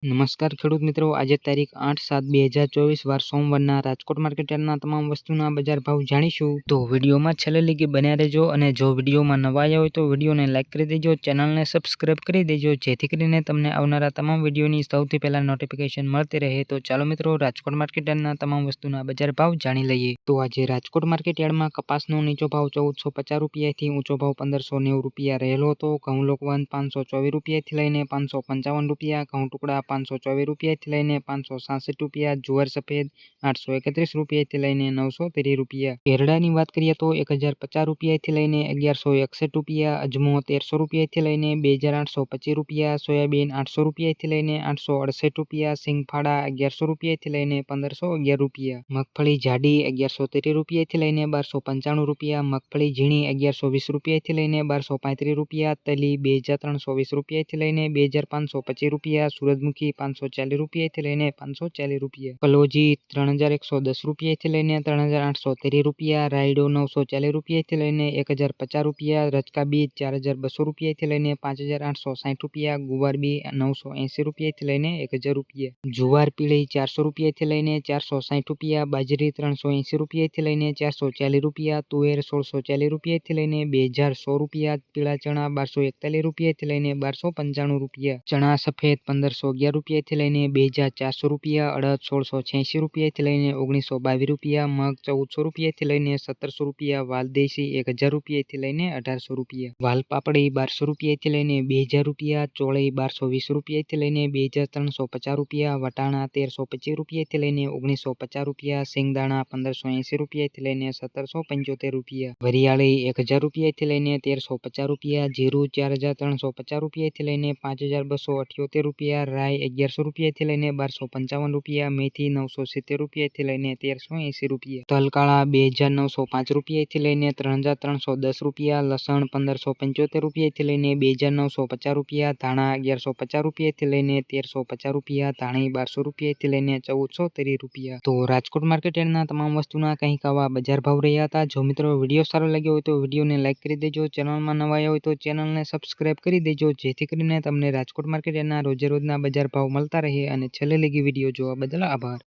નમસ્કાર ખેડૂત મિત્રો, આજે તારીખ 8/7/2024 વાર સોમવારના રાજકોટ માર્કેટ યાર્ડના તમામ વસ્તુના બજાર ભાવ જાણીશું. તો વિડીયોમાં છેલ્લે લગી બન્યા રહેજો અને જો વિડીયોમાં નવા આવ્યા હોય તો વિડીયોને લાઇક કરી દેજો, ચેનલને સબસ્ક્રાઇબ કરી દેજો જેથી કરીને તમને આવનારા તમામ વિડીયોની સૌથી પહેલા નોટિફિકેશન મળતી રહે. તો ચાલો મિત્રો, રાજકોટ માર્કેટ યાર્ડના તમામ વસ્તુના બજાર ભાવ જાણી લઈએ. તો આજે રાજકોટ માર્કેટ યાર્ડમાં કપાસનો નીચો ભાવ 1450 રૂપિયાથી ઊંચો ભાવ 1590 રૂપિયા રહેલો હતો. ઘઉં લોકવન 524 રૂપિયાથી લઈને 555 રૂપિયા, ઘઉં ટુકડા 524 રૂપિયાથી લઈને 566 રૂપિયા, જુવાર સફેદ 831 રૂપિયાથી લઈને 930 રૂપિયા. કેરડાની વાત કરીએ તો 1050 રૂપિયાથી લઈને 1161 રૂપિયા, અજમો 1300 રૂપિયાથી લઈને 2825 રૂપિયા, સોયાબીન 800 રૂપિયાથી લઈને 868 રૂપિયા, સિંગફાડા 1100 રૂપિયાથી લઈને 1511 રૂપિયા, મગફળી જાડી 1130 રૂપિયાથી લઈને 1295 રૂપિયા, મગફળી ઝીણી 1120 રૂપિયાથી લઈને 1235 રૂપિયા, તલી 2320 રૂપિયાથી લઈને 2525 રૂપિયા, સુરજમુખી 540 રૂપિયાથી લઈને 540 રૂપિયા, કલોજી 3110 રૂપિયાથી લઈને 3830 રૂપિયા, રાયડો 940 રૂપિયાથી લઈને 1050 રૂપિયા, રચકા બીજ 4200 રૂપિયાથી લઈને 5860 રૂપિયા, ગુવાર બી 980 રૂપિયાથી લઈને 1000 રૂપિયા, જુવાર પીળી 400 રૂપિયાથી લઈને 460 રૂપિયા, બાજરી 380 રૂપિયાથી લઈને 440 રૂપિયા, તુવેર 1640 રૂપિયાથી લઈને 2100 રૂપિયા, પીળા ચણા 1241 રૂપિયાથી લઈને 1295 રૂપિયા, ચણા સફેદ 1511 રૂપિયાથી લઈને 2400 રૂપિયા, અડદ 1686 રૂપિયાથી લઈને 1922 રૂપિયા, મગ 1400 રૂપિયાથી લઈને 1700 રૂપિયા, વાલદેશી 1000 રૂપિયાથી લઈને 1800 રૂપિયા, વાલપાપડી 1200 રૂપિયાથી લઈને 2000 રૂપિયા, ચોળી 1220 રૂપિયાથી લઈને 2350 રૂપિયા, વટાણા 1325 રૂપિયાથી લઈને 1950 રૂપિયા, સિંગદાણા 1580 રૂપિયાથી લઈને 1775 રૂપિયા, વરિયાળી 1000 રૂપિયાથી લઈને 1350 રૂપિયા, જીરું 4350 રૂપિયાથી લઈને 5278 રૂપિયા, રાઈ 1100 રૂપિયાથી લઈને 1255 રૂપિયા, મેથી 970 રૂપિયાથી લઈને 1380 રૂપિયા, તલકાળા 2905 રૂપિયાથી લઈને 3310 રૂપિયા, લસણ 1575 રૂપિયાથી લઈને 2950 રૂપિયા, ધાણા 1150 રૂપિયાથી લઈને 1350 રૂપિયા, ધાણી 1200 રૂપિયાથી લઈને 1430 રૂપિયા. તો રાજકોટ માર્કેટ યાર્ડના તમામ વસ્તુના કંઈક આવા બજાર ભાવ રહ્યા હતા. જો મિત્રો વિડીયો સારો લાગ્યો હોય તો વિડીયોને લાઇક કરી દેજો, ચેનલમાં નવા આવ્યા હોય તો ચેનલને સબસ્ક્રાઇબ કરી દેજો જેથી કરીને તમને રાજકોટ માર્કેટ યાર્ડના રોજે રોજના બજાર ભાવ મળતા રહે. અને છેલ્લે લગી વિડીયો જોવા બદલ આભાર.